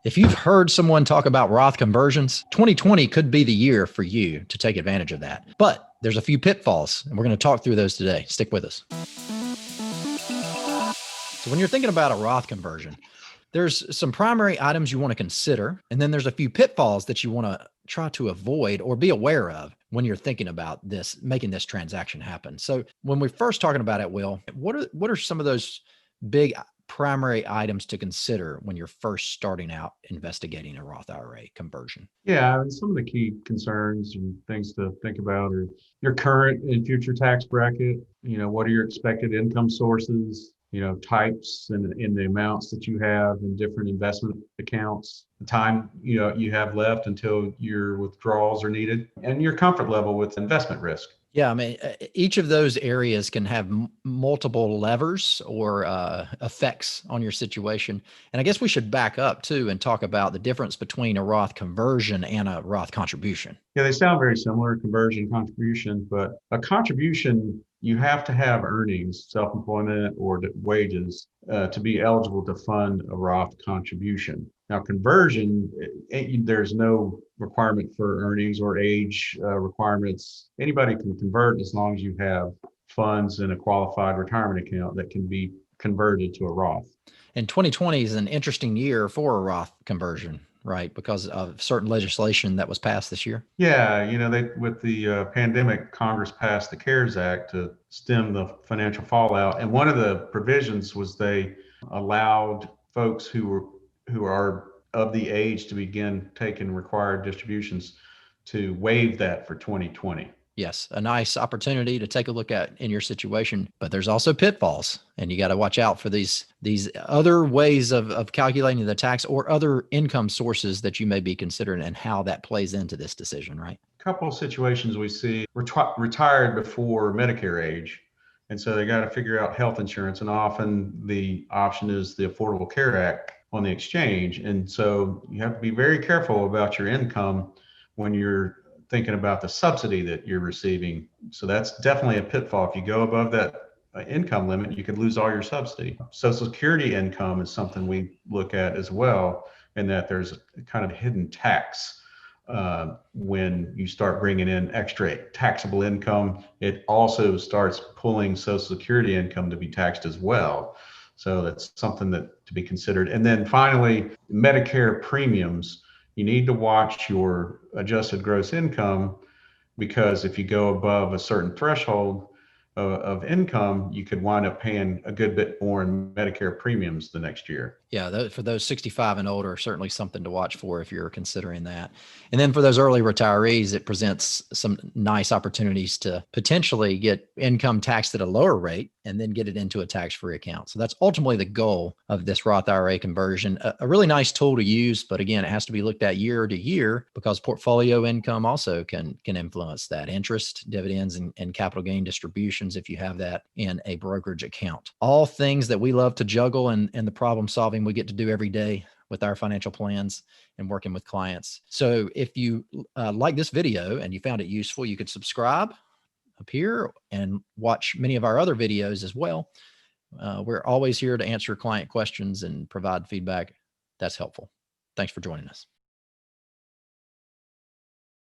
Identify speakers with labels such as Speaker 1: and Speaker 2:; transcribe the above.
Speaker 1: If you've heard someone talk about Roth conversions, 2020 could be the year for you to take advantage of that. But there's a few pitfalls, and we're going to talk through those today. Stick with us. So when you're thinking about a Roth conversion, there's some primary items you want to consider, and then there's a few pitfalls that you want to try to avoid or be aware of when you're thinking about this, making this transaction happen. So when we're first talking about it, Will, what are some of those big primary items to consider when you're first starting out investigating a Roth IRA conversion?
Speaker 2: Yeah, and some of the key concerns and things to think about are your current and future tax bracket. What are your expected income sources? Types and in the amounts that you have in different investment accounts, the time you have left until your withdrawals are needed, and your comfort level with investment risk.
Speaker 1: Yeah, I mean, each of those areas can have multiple levers or effects on your situation. And I guess we should back up too and talk about the difference between a Roth conversion and a Roth contribution.
Speaker 2: Yeah, they sound very similar, conversion, contribution, but a contribution, you have to have earnings, self-employment or wages to be eligible to fund a Roth contribution. Now, conversion, there's no requirement for earnings or age requirements. Anybody can convert as long as you have funds in a qualified retirement account that can be converted to a Roth.
Speaker 1: And 2020 is an interesting year for a Roth conversion, right? Because of certain legislation that was passed this year.
Speaker 2: Yeah, with the pandemic, Congress passed the CARES Act to stem the financial fallout, and one of the provisions was they allowed folks who are of the age to begin taking required distributions to waive that for 2020.
Speaker 1: Yes, a nice opportunity to take a look at in your situation, but there's also pitfalls, and you got to watch out for these other ways of calculating the tax or other income sources that you may be considering and how that plays into this decision, right?
Speaker 2: A couple of situations we see retired before Medicare age, and so they got to figure out health insurance, and often the option is the Affordable Care Act on the exchange, and so you have to be very careful about your income when you're thinking about the subsidy that you're receiving. So that's definitely a pitfall. If you go above that income limit, you could lose all your subsidy. Social Security income is something we look at as well, in that there's a kind of hidden tax. When you start bringing in extra taxable income, it also starts pulling Social Security income to be taxed as well. So that's something that to be considered. And then finally, Medicare premiums. You need to watch your adjusted gross income, because if you go above a certain threshold of income, you could wind up paying a good bit more in Medicare premiums the next year.
Speaker 1: Yeah, for those 65 and older, certainly something to watch for if you're considering that. And then for those early retirees, it presents some nice opportunities to potentially get income taxed at a lower rate and then get it into a tax-free account. So that's ultimately the goal of this Roth IRA conversion. A really nice tool to use, but again, it has to be looked at year to year because portfolio income also can influence that. Interest, dividends, and capital gain distributions if you have that in a brokerage account. All things that we love to juggle and the problem solving we get to do every day with our financial plans and working with clients. So if you like this video and you found it useful, you could subscribe up here and watch many of our other videos as well. We're always here to answer client questions and provide feedback that's helpful. Thanks for joining us.